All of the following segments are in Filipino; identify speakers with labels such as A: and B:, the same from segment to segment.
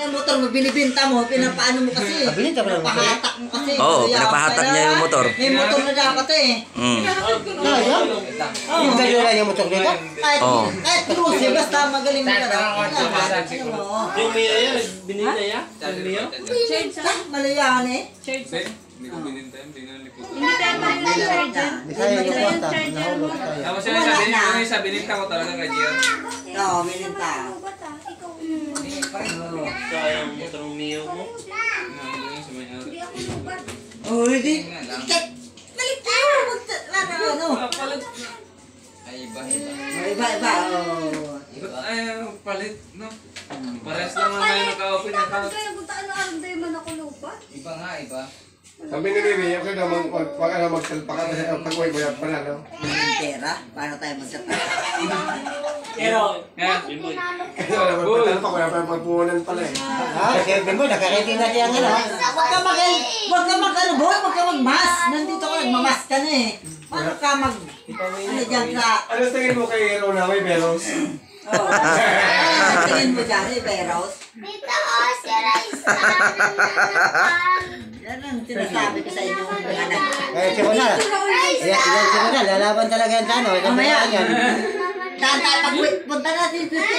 A: Yung motor mo, binibinta mo, pinapaano mo kasi. Pinapahatak mo kasi.
B: Oo, pinapahatak niya yung motor.
A: May motor na dapat eh.
C: Yung ganyan lang yung motor dito?
A: Kahit cruise, basta magaling mo ka.
D: Yung Mia yan, binili niya? Yung Mia?
A: Malayahan eh.
E: Hindi ko bininta yan, hindi na likod.
F: Hindi tayo mag-charge dyan.
C: Hindi tayo yung kwarta. Nahulog tayo.
E: Tapos yung isa, bininta ko talaga kay Gian.
A: Oo, bininta.
D: Sayang motor ng Mia mo.
A: Oh, hindi. Balik tayo. Ano?
E: Ay, iba.
A: Iba.
E: Ay, palit, no? Parehas lang ang ngayon naka-open na ka.
G: Iba nga, iba.
H: Sabi ni Bibi, okay na magsalpa ka kasi pag-uwi mo yan pala, no?
A: Pera? Paano tayo magsapa?
D: Pero,
H: Kasi wala pa pagtanong pa, wala pa pagpunan pala eh.
C: Kasi Bimboy, nakarating na siya nga.
A: Huwag ka mag-mas. Nandito ka, nagmamas ka na eh. Paano ka ano dyan sa...
H: Ano tingin mo kay Rona, may belos?
A: Oo. Tingin mo dyan, eh, Beros.
F: Dito, si Raisa.
A: Yan ang sinasabi ko sa inyo.
C: Eh, si Rona. Yan si Rona, lalaban talaga yan sa ano.
A: Mamaya. Saan tayo punta natin si Tuti?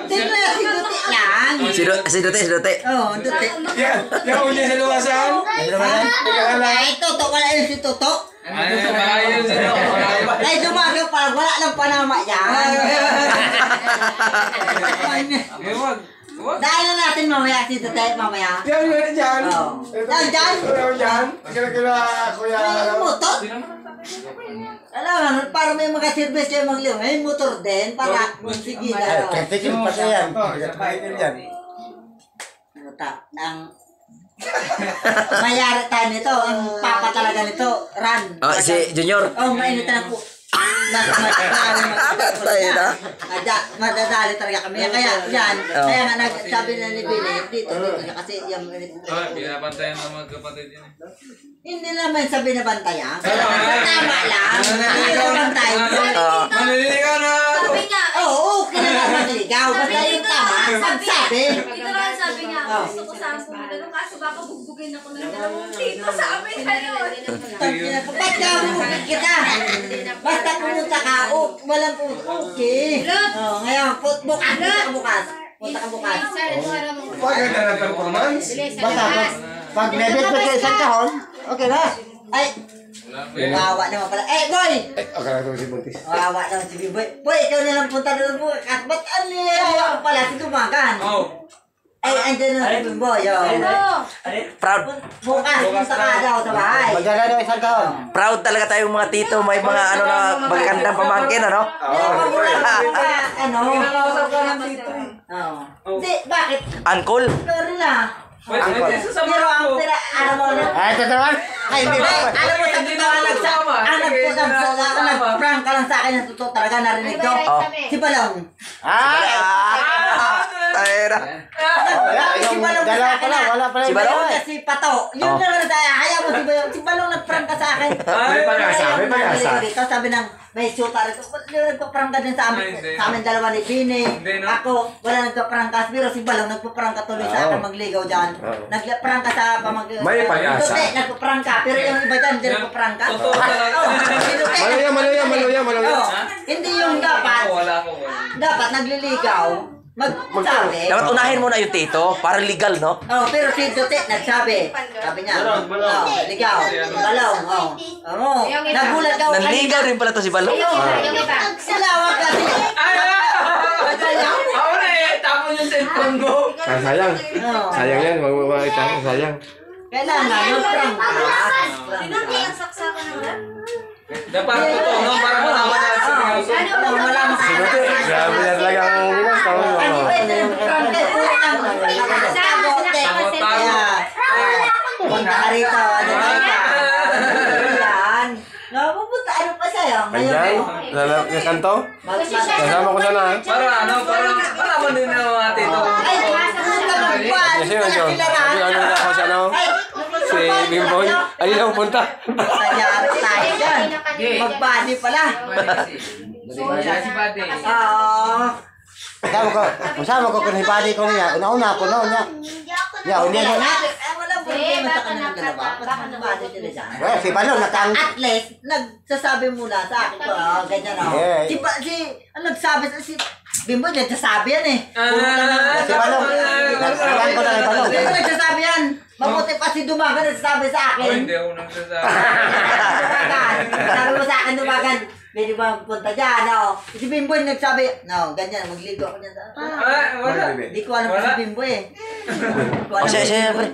A: Tingnan na si Tuti lang.
B: Si Dute.
A: Oo, Tuti.
H: Yan ulit sa luwasan.
A: Ay, Toto, wala yun si Toto.
E: Ay, ayun sila.
A: Ay, dumaga pa, wala lang panama yan.
E: Wag.
A: Dahil na natin mamaya si Tuti, mamaya.
H: Yan, dyan.
A: Dyan.
H: Dyan. Kila kuya.
A: May motor? Alam mo, para may mga service kayo magliw. May motor din, para sige na.
C: Kasi pa siya yan. Kapaitin yan.
A: Mayari tayo nito, ang papa talaga nito, Ran.
B: Si Junior.
A: Mainit na po. Madadali talaga kami. Kaya yan, kaya nga nagsabi na ni Billy, dito kasi yung
E: Pinabantayan ng mga kapatid yun.
A: hindi naman sabi na bantayan. Tama lang. Hindi na bantayan.
E: Maliligaw na!
F: Sabi niya,
A: Oo, kinalaman. Basta yung tama. Magsabi.
F: ito lang sabi niya, gusto ko saan pumunta nung kaso baka bugbugin ako ng dalawang dito sa amin ngayon.
A: Ba't ka bumukit kita? Basta pumunta ka, walang okay. Ngayon, bukas ka bukas. Punta ka bukas.
H: Pagkita ng performance.
C: Basta pag nebit mo sa isang kahon, okay na.
A: Ay, wawa naman pala. Boy!
H: Akala ko si Buntis.
A: Wawa naman si Boy. Boy, ikaw na lang punta doon po. Ba't ano yung pala si Tumakan? Ay, andyan na si Boy.
B: Proud.
A: Bukas, punta ka daw sa bahay.
C: Magdala daw isang kahon.
B: Proud talaga tayong mga tito. May mga ano na magandang pamangkin, ano?
A: Hindi, bakit?
B: Uncle.
A: Sorry na.
E: Pero
A: Pero ang pira, ano mo na?
C: Ay, ito naman. Ay, hindi ba?
A: Alam mo, sabi ko nag-prank ka lang sa akin ng totoo talaga narinig ko. Si Balong.
B: Tayra.
A: Si Balong ka sa akin
C: Wala pala.
B: Si Balong?
A: Si Pato. Yun na lang tayo. Hayaan mo si Balong. Si Balong nag-prank ka sa akin.
H: May pag-asa.
A: Dito, sabi ng may shoota rito. Nagpa-prank ka din sa amin dalawa ni Bini. Ako, wala nagpa-prank ka. Pero si Balong nagpa-prank ka tuloy sa akin magligaw dyan. Nagpa-prank ka sa pamag...
H: May pag-asa.
A: Hindi, nagpa-prank ka. Pero yung iba dyan, hindi nagpa-prank ka.
H: Maluya.
A: Hindi yung dapat. Dapat nagliligaw. Magsabi.
B: Dapat unahin mo na yung tito. Para legal, no?
A: Pero si Dute nagsabi. Sabi niya. Ligaw. Balong. Nagulat daw.
B: Nanligaw rin pala to si Balong.
A: Salawag kasi.
E: Ako na eh, tapon yung cellphone ko.
H: Sayang. Sayang yan. Magmamahita ko. Sayang.
A: Kailangan yung prank ka.
F: Saksakan naman.
E: Dapat ito, no? Para malaman na
A: Malaman ka.
H: Grabe na talaga ang ginagawa.
A: Punta ka rito. Ano na yan? Napupunta. Ano pa sa'yo?
H: Ayan. Yung kanto. Kasama ko sana.
E: para malaman din ng mga tito.
A: Ay, pumunta magbuwan.
H: Kasi ano na ako siya, no? Si Bimboy. Ay, lang punta.
A: Nangyari tayo dyan. Magbani pala.
E: Si Bade.
A: Oo.
C: Masama ko kanipadi ko niya. Una-una ko no niya. Ya, hindi na.
A: Walang problema sa kanilang dalawa. Basta sila dyan.
C: Si Balong nakang...
A: At least, nagsasabi muna sa akin ko, ganyan ang nagsabi, si Bimbo, nagsasabi yan eh.
C: Si Balong, nagsasabi ko na kay Balong.
A: Hindi nagsasabi yan. Mabuti pa si Dumagan nagsasabi sa akin.
E: Hindi ako nagsasabi.
A: Sabi mo sa akin, Dumagan, pwede ba punta dyan, no? Si Bimbo yung nagsabi, no, ganyan, magligo ako dyan.
E: Wala.
A: Di ko alam si Bimbo eh.
B: Siyempre.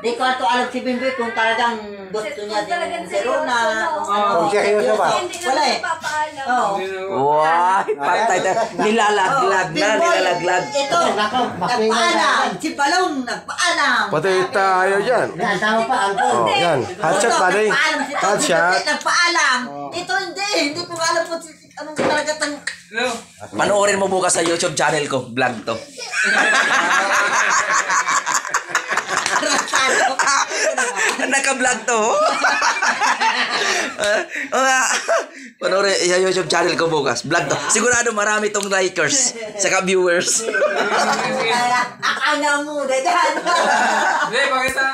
A: Di ko alam si Bimbo kung talagang gusto niya din si Rona.
C: Kung seryoso ba?
A: Wala eh. Oo.
B: Wah, patay na. Nilalaglag na, nilalaglag.
A: Ito, nagpaalam. Si Balong, nagpaalam.
H: Pati tayo dyan.
C: Nasama pa ang ko.
H: Oh, yan. Headshot, buddy. Headshot.
A: Nagpaalam. Ito hindi ko alam kung anong talaga tang...
B: Panoorin mo bukas sa YouTube channel ko. Vlog to. Naka-vlog to. Panoorin sa YouTube channel ko bukas. Vlog to. Sigurado marami tong likers. Saka viewers.
A: Akala mo, dyan.
E: Hindi, pakita.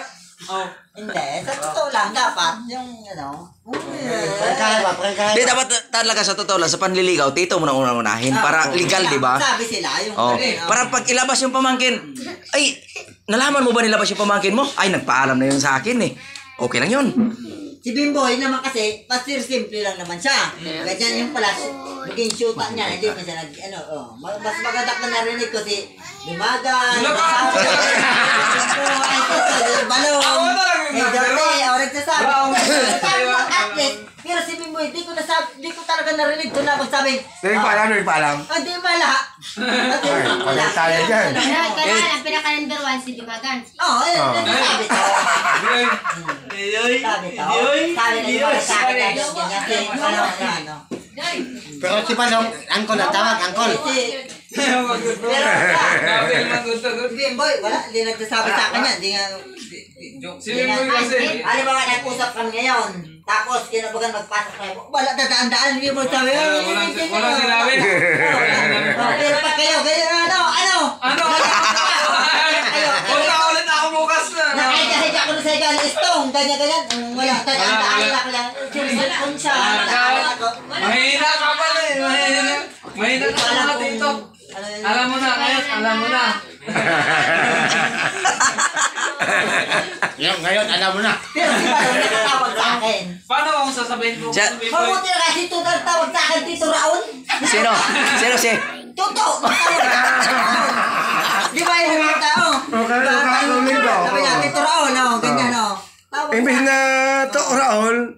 E: Oh.
A: Hindi, sa totoo lang, dapat yung,
C: Pagkaya ba?
B: Di dapat talaga sa totoo lang, sa panliligaw, tito mo na unahin para legal, di ba?
A: Sabi sila, yung
B: Oh, para pag ilabas yung pamangkin, ay, nalaman mo ba nilabas yung pamangkin mo? Ay, nagpaalam na yun sa akin eh. Okay lang yun.
A: Si Bimboy naman kasi, pasir simple lang naman siya. Ganyan yung pala, maging shoota niya, hindi pa siya mas maganda ko narinig ko si Dumagan, Balong, nagsasabi, at least, pero si Bimboy, di ko talaga narinig ko na magsabi.
H: Hindi pa alam.
A: Hindi mala.
H: Wala tayo dyan.
F: Kaya ang pinaka-number 1 si Dumagan.
A: Oo, sabi ko.
C: Pero si Balong, angkol na tawag, angkol.
A: Bimboy, wala, hindi nagsasabi sa akin yan. Hindi nga,
E: Si Bimboy kasi.
A: ano ba nga nag-usap kami ngayon? Tapos, kinabagan magpasok kayo. Wala, dadaan-daan, hindi mo sabi.
E: Walang sinabi.
A: Pero pag kayo, ano?
E: Punta ulit ako bukas na.
A: Nakahiga ako sa higa ng istong, ganyan. Wala, dadaan-daan lang lang. Kung siya, dadaan ako.
E: Mahina ka pala eh. Mahina ka pala dito. Alam mo na, ngayon, alam mo na.
C: Ngayon, alam mo na.
A: Pero si Balong nakatawag sa akin.
E: Paano kung sasabihin ko?
A: Mabuti na kasi ito nagtawag sa akin, Tito Raul.
B: Sino? Sino si?
A: Totoo! Di ba yung mga tao? Sabi niya, Tito Raul, ganyan,
H: Imbis na Raul,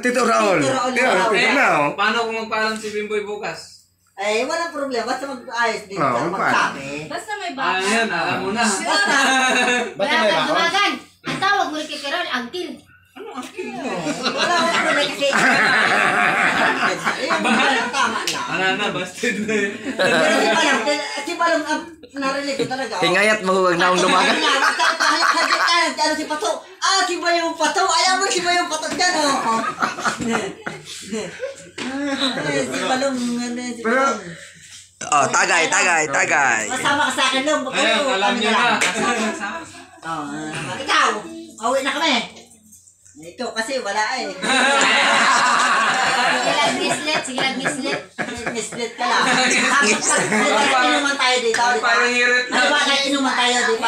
H: Tito Raul. Tito na, oh.
E: Paano kung magpaalam si Bimboy bukas?
A: Eh, walang problema. Basta mag-ayos din.
H: Oo,
A: Magsabi.
F: Basta may
E: Ano
F: baka.
E: yan, alam mo na.
A: Basta.
C: Basta may bako.
F: Dumagan. Ang tawag mo kay Carol, Uncle.
A: Wala akong problema kasi. Tama na.
E: Ano na, busted na eh.
A: Pero si Balong, narinig ko talaga.
B: Hingayat mahuwag na akong lumagan.
A: Ano si Pato? Si Bayong Pato. Ayaw mo si Bayong Pato dyan, si Balong, si Balong.
B: Oh, tagay.
A: Masama ka sa akin, Long.
E: Ayun, alam niyo na.
A: Ikaw, uwi na kami. Ito kasi wala eh.
F: Sige lang, mislet.
A: Mislet ka lang. Tapos inuman tayo dito.
E: Parang hirit na.
A: Ano ba kahit inuman tayo dito?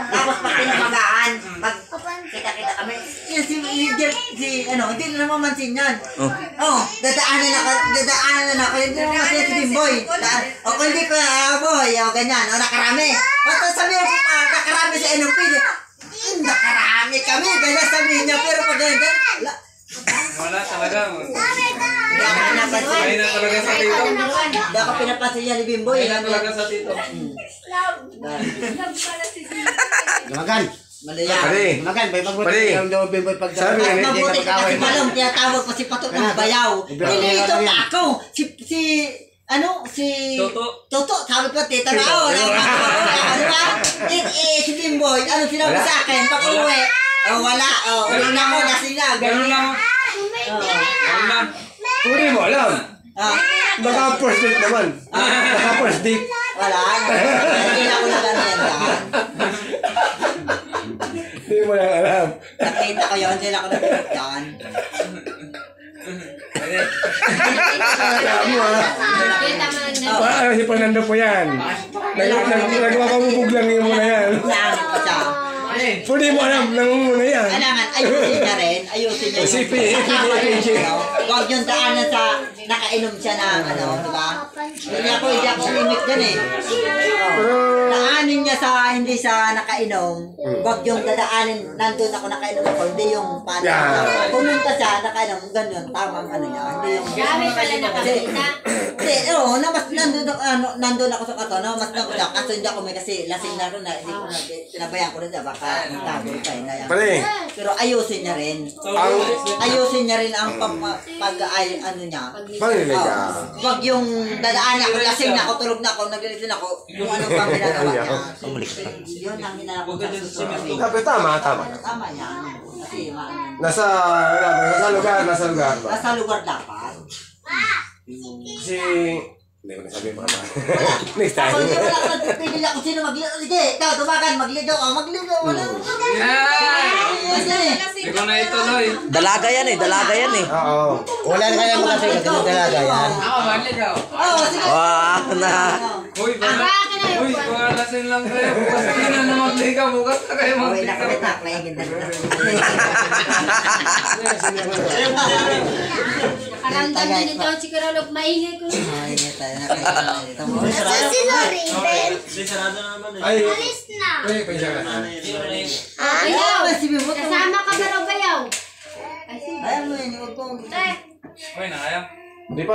A: Tapos pag pinamagaan, pag kita-kita kami, hindi na mamansin yan. Dadaanan na kayo. Hindi naman kasi si Bimboy. O kung hindi ko, boy, ganyan, nakarami. Basta sabihin ko pa, nakarami sa NOP. Nakarami kami, ganyan sabihin niya, pero pag ganyan,
E: Wala talaga.
A: hindi ako pinapansin.
E: Mahina talaga sa tito.
A: Hindi ako pinapansin niya ni Bimboy.
E: Mahina talaga sa tito.
C: Dumagan.
A: Malaya.
C: Dumagan, may mabuti.
H: Pare.
C: Yung daw Bimboy pag
H: Sabi nga,
A: At mabuti ka kasi Balong, tinatawag ko si Pato ng bayaw. Nilito na ako. Si Toto, sabi ko, Tito Rao. Di ba? Si Bimboy, ano sinabi sa akin? Pag uwi, wala. Uwi na ako, lasing na.
E: Ganun lang. Ganun lang.
H: Puri mo, alam.
A: Ah,
H: Naka-first date naman. Naka-first date.
A: wala. Hindi na ako nag-ano yan.
H: Hindi mo lang alam.
A: Nakita ko yun, hindi na ako nag-ano yan.
H: Alam mo ah.
F: Kita mo lang na.
H: Si Fernando po yan. Nagpapabubog lang yung muna yan.
A: Nangit ko siya.
H: Hindi mo alam, nangunguna yan.
A: Kailangan ayusin niya rin. Ayusin niya
H: Si
A: yung...
H: PJ.
A: Huwag yung daanan sa nakainom siya na ano, di ba? Hindi ako limit dyan eh.
H: Pero,
A: Daanin niya sa hindi sa nakainom. Huwag yung dadaanin, nandun ako nakainom ako. Hindi yung paano.
H: Yeah.
A: Pumunta siya, nakainom, ganyan, tamang ano niya. Hindi yung...
F: Grabe pala nakakita.
A: Hindi, oo, mas nandun ako sa kato, mas nandun ako. Kaso hindi ako may kasi lasing na rin na, hindi ko na, pinabayaan ko na siya, baka tago pa yun na yan.
H: pare,
A: Pero ayusin niya rin.
H: ang
A: Ayusin niya rin ang ano niya.
H: pangilig ka.
A: Wag yung dadaan ako, lasing na ako, tulog na ako, naglilis na ako, yung anong pang ginagawa niya. Yun ang ginagawa ko sa susunod.
H: Tapi tama.
A: Tama yan. Kasi
H: Nasa lugar ba?
A: nasa lugar dapat.
H: Kasi, hindi ko nasabi mga ba. Next time.
A: Ako hindi wala ka nagpipigil ako sino magligaw. Sige, ikaw, tumakan, magligaw. Magligaw. Wala.
E: Hindi ko na ituloy.
B: Dalaga yan eh.
C: Oo. Wala na kaya mga kasi dalaga yan.
E: Ako, maligaw.
A: Oo, sige.
B: Wah, na.
E: Uy, mga lasing lang kayo. Bukas kayo na naman ligaw. Bukas na kayo
A: Uy,
E: magligaw.
A: nakapitak na yung ganda.
F: Nakaramdam na nito ang sikarolog. Maingay ko.
A: Ay, hindi tayo nakakita dito.
H: Ay, ay, pwede ka na.
F: Bayaw.
A: Si Bimbo.
F: Kasama ka ba raw bayaw?
A: Ayaw mo yun, huwag kong...
E: Uy, nakaya.
H: Hindi pa.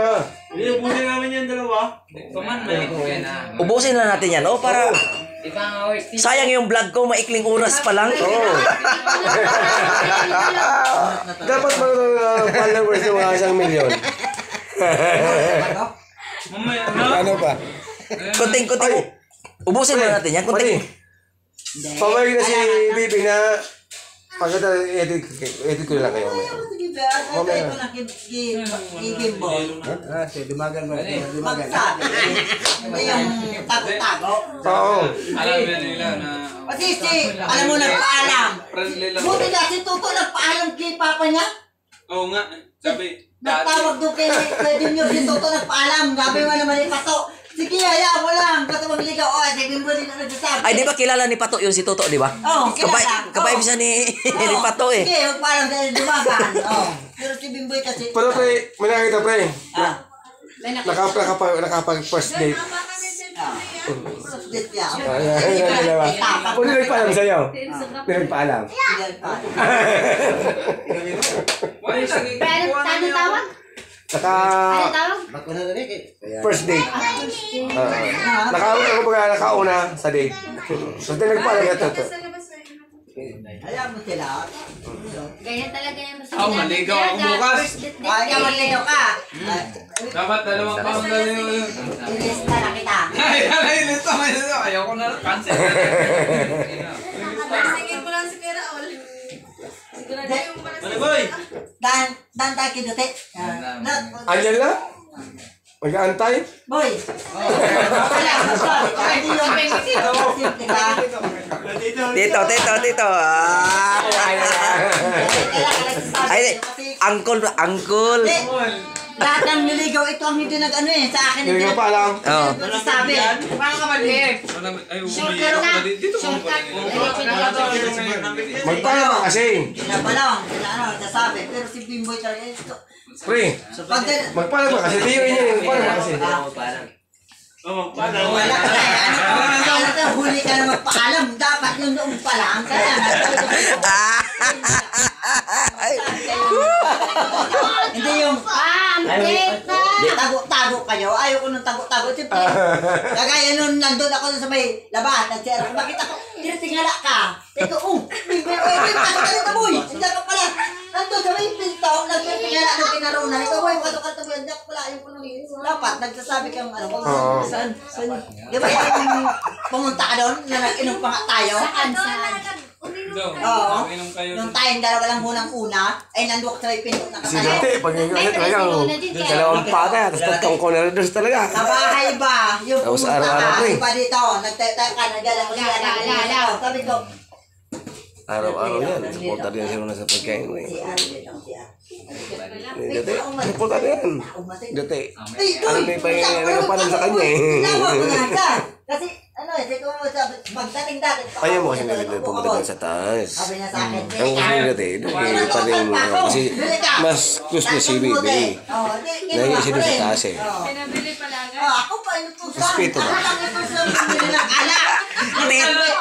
D: Iubusin namin yung dalawa.
E: Tuman na yun. Uy, na.
B: Ubusin na natin yan, oh, para
E: Ipang away.
B: sayang yung vlog ko, maikling oras pa lang.
H: Oo. Dapat followers yung mga 1 million.
E: Mamaya na.
H: Ano pa?
B: Kunting. Ubusin na natin yan, kunting.
H: Pamay na si Bibi na pagkata edit ko lang kayo.
A: Sige, pero ito na kikimbo.
C: Dumagan mo.
A: Magsabi. Hindi yung tago-tago.
H: Oo.
E: Alam yan nila na
A: Kasi alam mo, nagpaalam.
E: friendly lang.
A: Buti na si Tuto nagpaalam kay Papa niya.
E: Oo nga. Sabi,
A: Nagtawag doon kay Junior si Tuto nagpaalam. Gabi mo naman yung pato. Sige, hayaan mo lang. Kasi magligaw. O, sige mo din na nagsasabi.
B: Ay, di ba kilala ni Pato yung si Toto, di ba?
A: Oo, kilala.
B: Kabay siya ni Pato eh.
A: Sige, magpaalam dahil dumagan. Oo. Pero si Bimboy kasi...
H: Pero pre, may nakita pre.
A: Ah.
H: Nakapag first date.
A: First date niya.
H: Ayan, dalawa. Hindi nagpaalam sa'yo. Hindi nagpaalam.
E: Why saging?
F: Pero ano tawag? Ano tawag?
H: First date. Nakauna sa date. So, hindi nagpaalam na ito.
A: Alam mo sila.
F: Ganyan talaga yung mas
E: Ako, maligaw ako bukas.
A: Ay, ikaw magligaw ka.
E: Dapat dalawang pound na yun.
A: Ilista na kita.
E: Ay, nito. Ayoko na. Cancel.
F: Singin ko lang si Kuya Raul.
D: Ano boy?
A: Dan tayo kinuti.
H: Andyan lang? Mag-aantay?
A: Boy. Wala. Hindi yung simple ka.
B: Tito. Ay, uncle.
A: Lahat ng niligaw, ito ang hindi nag-ano eh. Sa akin
H: Hindi
A: hindi
H: ka pa alam.
B: Oo.
A: nagsasabi.
E: Paano ka maliit? Ay, umiiyak ka dito.
H: Magpaalam ka kasi.
A: Pinabalong, nagsasabi. Pero si Bimboy talaga ito.
H: Pre,
A: Pag
H: magpaalam ka kasi. Tiyo niya yung magpaalam ka kasi.
D: Oh, paano?
A: wala ka na. Ano ka, huli ka na magpaalam. Dapat yung noong pa lang. Kaya hindi yung tago-tago kayo. Ayaw ko nung tago-tago. Siyempre, kagaya nung nandun ako sa may labat. Nagsira ko. Bakit ako? Tinatingala ka. Ito, pasok ka dito, boy. Hindi ka pala. Nandun sa may pinto. Nagpipingala nung kinarunan. Ikaw, boy, pasok ka dito, boy. Hindi ka pala. Ayaw ko nung dapat. Nagsasabi kang ano. Saan? Di ba yung pumunta ka doon na nag-inom pa nga tayo?
F: Saan?
A: Oo.
E: Inom kayo.
A: Nung tayong dalawa lang munang una, ay nandun sa may pinto na
H: Si
A: kasama.
H: Dante, pag ngayon talagang dalawang pata, tapos tatlong corners talaga.
A: Sa bahay ba? Yung
H: Tapos
A: pumunta
H: araw-araw
A: ka,
H: rin.
A: iba dito, nagtata ka, nagalang ulit. Sabi ko,
H: Araw-araw yan. Supporta din sila sa pagkain mo eh.
A: si Ar, si Ar.
H: Dati, supporta din. Dati,
A: Ay,
H: ano may panginapanan sa kanya eh.
A: Tinawa ko na ka. Kasi, ano eh, di ko mo sabi, magdating dati.
H: Ayaw mo kasi nagagawin pumunta doon sa taas.
A: Sabi niya sa akin,
H: Ang gusto nyo dati, doon pa rin kasi mas gusto niya si Bibi. Nangyayon siya doon sa taas eh.
F: Pinabili pala agad.
A: Ako pa, inutusan.
H: Respeto ba?
A: Ako lang inutusan. Bumili ng alak.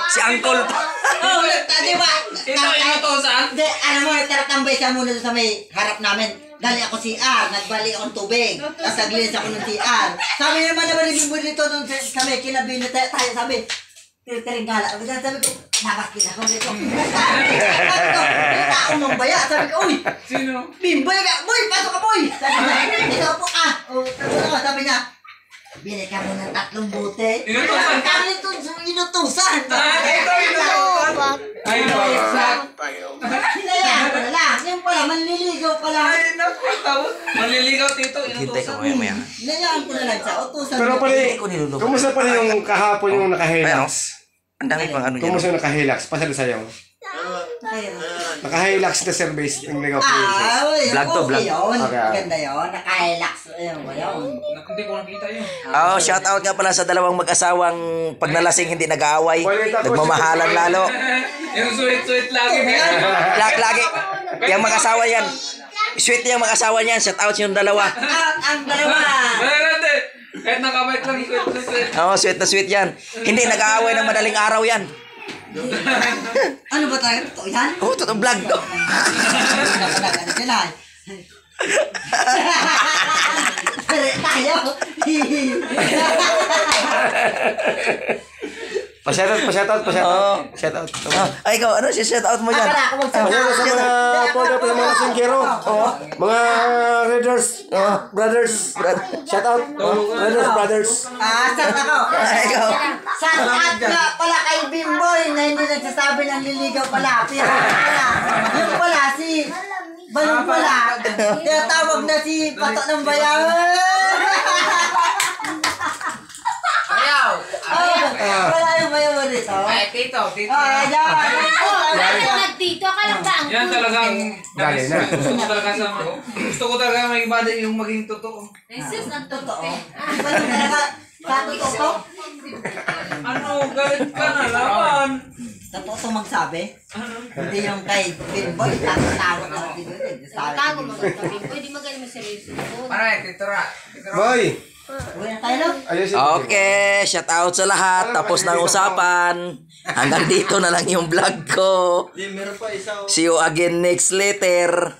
B: Si Uncle pa.
A: Oo, di ba?
E: Ito, inutosan?
A: Hindi, alam mo, taratambay siya muna doon sa may harap namin. Dali ako CR, nagbali akong tubig. Tapos naglinis ako ng CR. Sabi naman naman yung bumili dito nung kami, kinabi na tayo, sabi, tiring gala. Sabi ko, nabas din ako dito. Sabi ko, may tao mong baya. Sabi ko, uy,
E: Sino?
A: Bimboy ka, boy, pasok ka, boy. Sabi niya, ikaw po ka. Sabi niya, bili ka mo ng 3 bote.
E: Inutusan ka?
A: Kami ito, inutusan.
E: Ito, inutusan. Ay, baksak.
A: Hinayaan ko na lang. Yung pala, manliligaw pala.
E: Ay, naku. Tapos, manliligaw tito.
B: Hintay ka
E: Inutusan.
B: maya.
A: Hinayaan ko na lang siya. Utusan
H: Pero
A: niya.
H: pala,
B: Hindi ko niluluto.
H: kumusta pala yung kahapon yung
B: Ayan,
H: naka-Hilux?
B: Ang dami pang ano dyan.
H: Kumusta yung naka-Hilux? Pasalo sa'yo.
A: Ayun.
H: Naka-Hilux na service yung Ligaw Princess.
A: Uy,
B: Vlog to,
A: okay
B: vlog.
A: yun.
H: Okay.
A: Ganda yun. Naka-relax. Ayun ba yun?
E: Hindi ko nakita yun.
B: Oh, shout out nga pala sa dalawang mag-asawang pag nalasing hindi nag-aaway. Nagmamahalan lalo.
E: Yung sweet-sweet lagi.
B: Lagi. Yung mag-asawa yan. Sweet yung mag-asawa niyan. Shout out yung dalawa.
A: At ang dalawa.
E: Meron din. Kahit nakabike lang, sweet-sweet.
B: Oh, sweet na sweet yan. Hindi nag-aaway ng madaling araw yan.
A: Ano ba tayo? Ito yan?
B: Oh, totoo vlog to.
A: Ano sila? Tayo.
H: Pa-shoutout.
B: Oo.
H: Shoutout.
B: Oh, ay, ikaw, ano si shout out mo dyan?
A: Para ako magsabi.
H: Ayan sa mga product ng mga singkero. Mga Raiders. Brothers. Shoutout. Raiders Brothers.
A: Saan ako?
B: Ay, ikaw.
A: Saan at nga pala kay Bimboy na hindi nagsasabi ng liligaw pala. Pero pala, yung pala si Balong pala. Kaya tawag na si Pato ng Bayaw.
E: Ayaw.
A: Wala yung bayaw rito.
E: Ay, tito. Tito.
A: Yan.
F: Nagtito ka lang ba?
E: Yan talagang
H: Galing na.
E: gusto ko talaga gusto ko talaga may iba din yung maging totoo.
F: Sis, ang
A: Totoo.
F: totoo.
A: Di ba yung talaga sa totoo?
E: Ano, galit ka na naman.
A: Totoo itong magsabi? Hindi yung kay Bimboy. Tawag na dito.
F: Tago mo ka tabi. Pwede magaling mo seryoso.
E: Aray, titira.
H: Boy.
A: Uwi na tayo, no?
H: Ayos
B: Okay, shout out sa lahat. Tapos na ang usapan. Hanggang dito na lang yung vlog ko. See you again next later.